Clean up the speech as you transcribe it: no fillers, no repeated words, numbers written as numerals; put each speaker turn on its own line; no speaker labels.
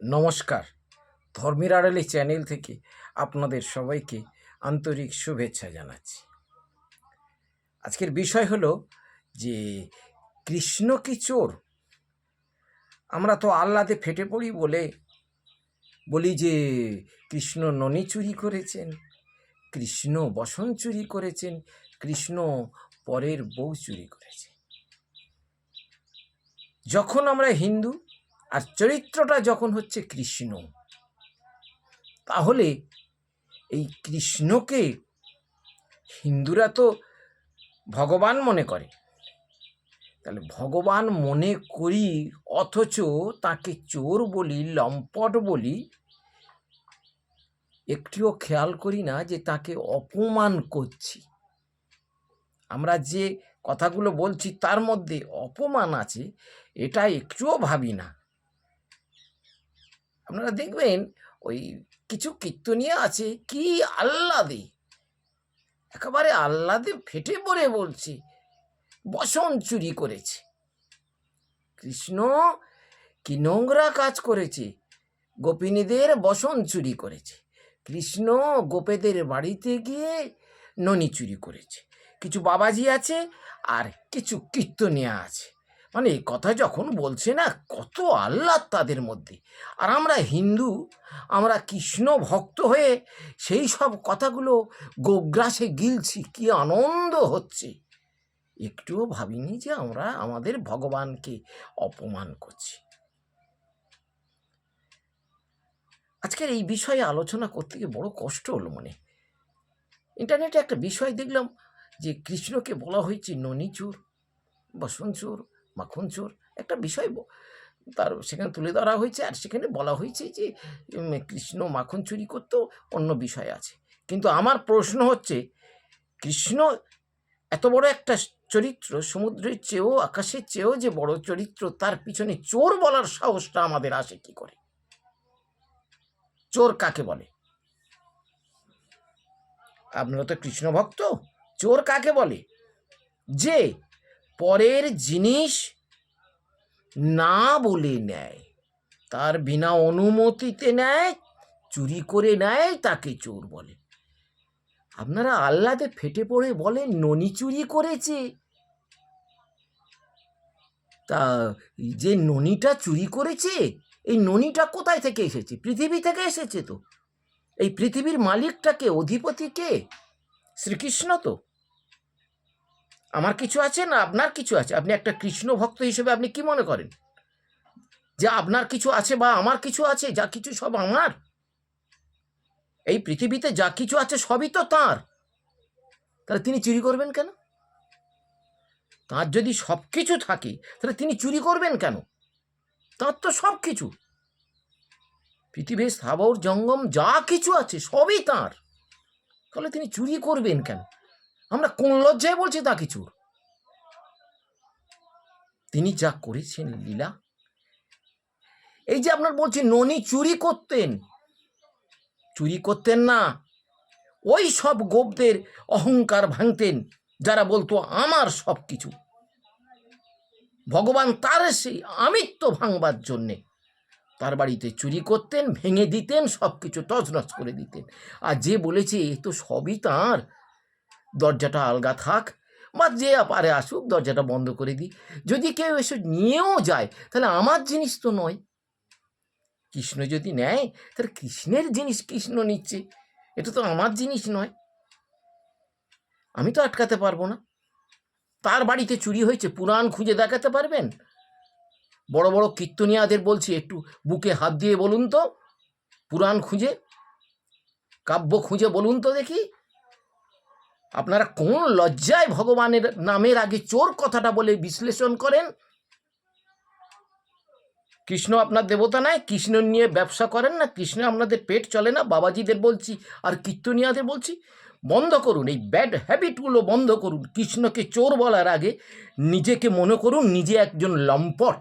নমস্কার। ধর্মের আড়ালে চ্যানেল থেকে আপনাদের সবাইকে আন্তরিক শুভেচ্ছা জানাচ্ছি। আজকের বিষয় হলো যে কৃষ্ণ কি চোর? আমরা তো আহ্লাদে ফেটে পড়ি বলি যে কৃষ্ণ ননি চুরি করেছেন, কৃষ্ণ বসন চুরি করেছেন, কৃষ্ণ পরের বউ চুরি করেছে। যখন আমরা হিন্দু আর চরিত্রটা যখন হচ্ছে কৃষ্ণ, তাহলে এই কৃষ্ণকে হিন্দুরা তো ভগবান মনে করে। তাহলে ভগবান মনে করি, অথচ তাকে চোর বলি, লম্পট বলি, একটিও খেয়াল করি না যে তাকে অপমান করছি। আমরা যে কথাগুলো বলছি তার মধ্যে অপমান আছে, এটা একটুও ভাবি না। আপনারা দেখবেন ওই কিছু কীর্তনীয় আছে, কি আহ্লাদে, একেবারে আহ্লাদে ফেটে পড়ে বলছে বসন চুরি করেছে। কৃষ্ণ কি নোংরা কাজ করেছে, গোপিনীদের বসন চুরি করেছে। কৃষ্ণ গোপেদের বাড়িতে গিয়ে ননি চুরি করেছে। কিছু বাবাজি আছে আর কিছু কীর্তনিয়া আছে, মানে এই কথা যখন বলছে না, কত আহ্লাদ তাদের মধ্যে। আর আমরা হিন্দু, আমরা কৃষ্ণ ভক্ত হয়ে সেই সব কথাগুলো গোগ্রাসে গিলছি, কি আনন্দ হচ্ছে। একটুও ভাবিনি যে আমরা আমাদের ভগবানকে অপমান করছি। আজকের এই বিষয়ে আলোচনা করতে গিয়ে বড় কষ্ট হলো মনে। ইন্টারনেটে একটা বিষয় দেখলাম যে কৃষ্ণকে বলা হয়েছে ননি চোর, বসন চোর, মাখন চোর। একটা বিষয় তার সেখানে তুলে ধরা হয়েছে, আর সেখানে বলা হয়েছে যে কৃষ্ণ মাখন চুরি করতেও অন্য বিষয় আছে। কিন্তু আমার প্রশ্ন হচ্ছে, কৃষ্ণ এত বড় একটা চরিত্র, সমুদ্রের চেয়েও আকাশের চেয়েও যে বড় চরিত্র, তার পিছনে চোর বলার সাহসটা আমাদের আসে কি করে? চোর কাকে বলে? আপনারা তো কৃষ্ণ ভক্ত। চোর কাকে বলে? যে পরের জিনিস না বলে নেয়, তার বিনা অনুমতিতে নেয়, চুরি করে নেয়, তাকে চোর বলে। আপনারা আহ্লাদে ফেটে পড়ে বলেন ননি চুরি করেছে। তা যে ননিটা চুরি করেছে, এই ননিটা কোথায় থেকে এসেছে? পৃথিবী থেকে এসেছে তো। এই পৃথিবীর মালিকটাকে, অধিপতিকে? শ্রীকৃষ্ণ তো। আমার কিছু আছে না আপনার কিছু আছে? আপনি একটা কৃষ্ণ ভক্ত হিসেবে আপনি কি মনে করেন যে আপনার কিছু আছে বা আমার কিছু আছে? যা কিছু সব আমার। এই পৃথিবীতে যা কিছু আছে সবই তো তাঁর। তাহলে তিনি চুরি করবেন কেন? তাঁর যদি সব কিছু থাকে তাহলে তিনি চুরি করবেন কেন? তাঁর তো সব কিছু, পৃথিবীর স্থাবর জঙ্গম যা কিছু আছে সবই তাঁর, তাহলে তিনি চুরি করবেন কেন? আমরা কোন লজ্জায় বলছি তা কি চোর? তিনি যা করেছেন লীলা। এই যে আপনার বলছি ননি চুরি করতেন, চুরি করতেন না, ওই সব গোপদের অহংকার ভাঙতেন যারা বলতো আমার সব কিছু। ভগবান তার সেই আমিত্ব ভাঙবার জন্যে তার বাড়িতে চুরি করতেন, ভেঙে দিতেন, সব কিছু তছনছ করে দিতেন। আর যে বলেছে এ তো সবই তাঁর, দরজাটা আলগা থাক, বা যে পারে আসুক, দরজাটা বন্ধ করে দিই, যদি কেউ এসে নিয়েও যায় তাহলে আমার জিনিস তো নয়। কৃষ্ণ যদি নেয় তাহলে কৃষ্ণের জিনিস কৃষ্ণ নিচ্ছে, এটা তো আমার জিনিস নয়, আমি তো আটকাতে পারবো না। তার বাড়িতে চুরি হয়েছে, পুরাণ খুঁজে দেখাতে পারবেন? বড় বড় কীর্তনিয়াদের বলছি, একটু বুকে হাত দিয়ে বলুন তো, পুরাণ খুঁজে, কাব্য খুঁজে বলুন তো দেখি। আপনারা কোন লজ্জায় ভগবানের নামের আগে চোর কথাটা বলে বিশ্লেষণ করেন? কৃষ্ণ আপনার দেবতা নয়? কৃষ্ণ নিয়ে ব্যবসা করেন না? কৃষ্ণ আপনাদের পেট চলে না? বাবাজিদের বলছি আর কীর্তনিয়াদের বলছি, বন্ধ করুন এই ব্যাড হ্যাবিটগুলো, বন্ধ করুন। কৃষ্ণকে চোর বলার আগে নিজেকে মনে করুন নিজে একজন লম্পট।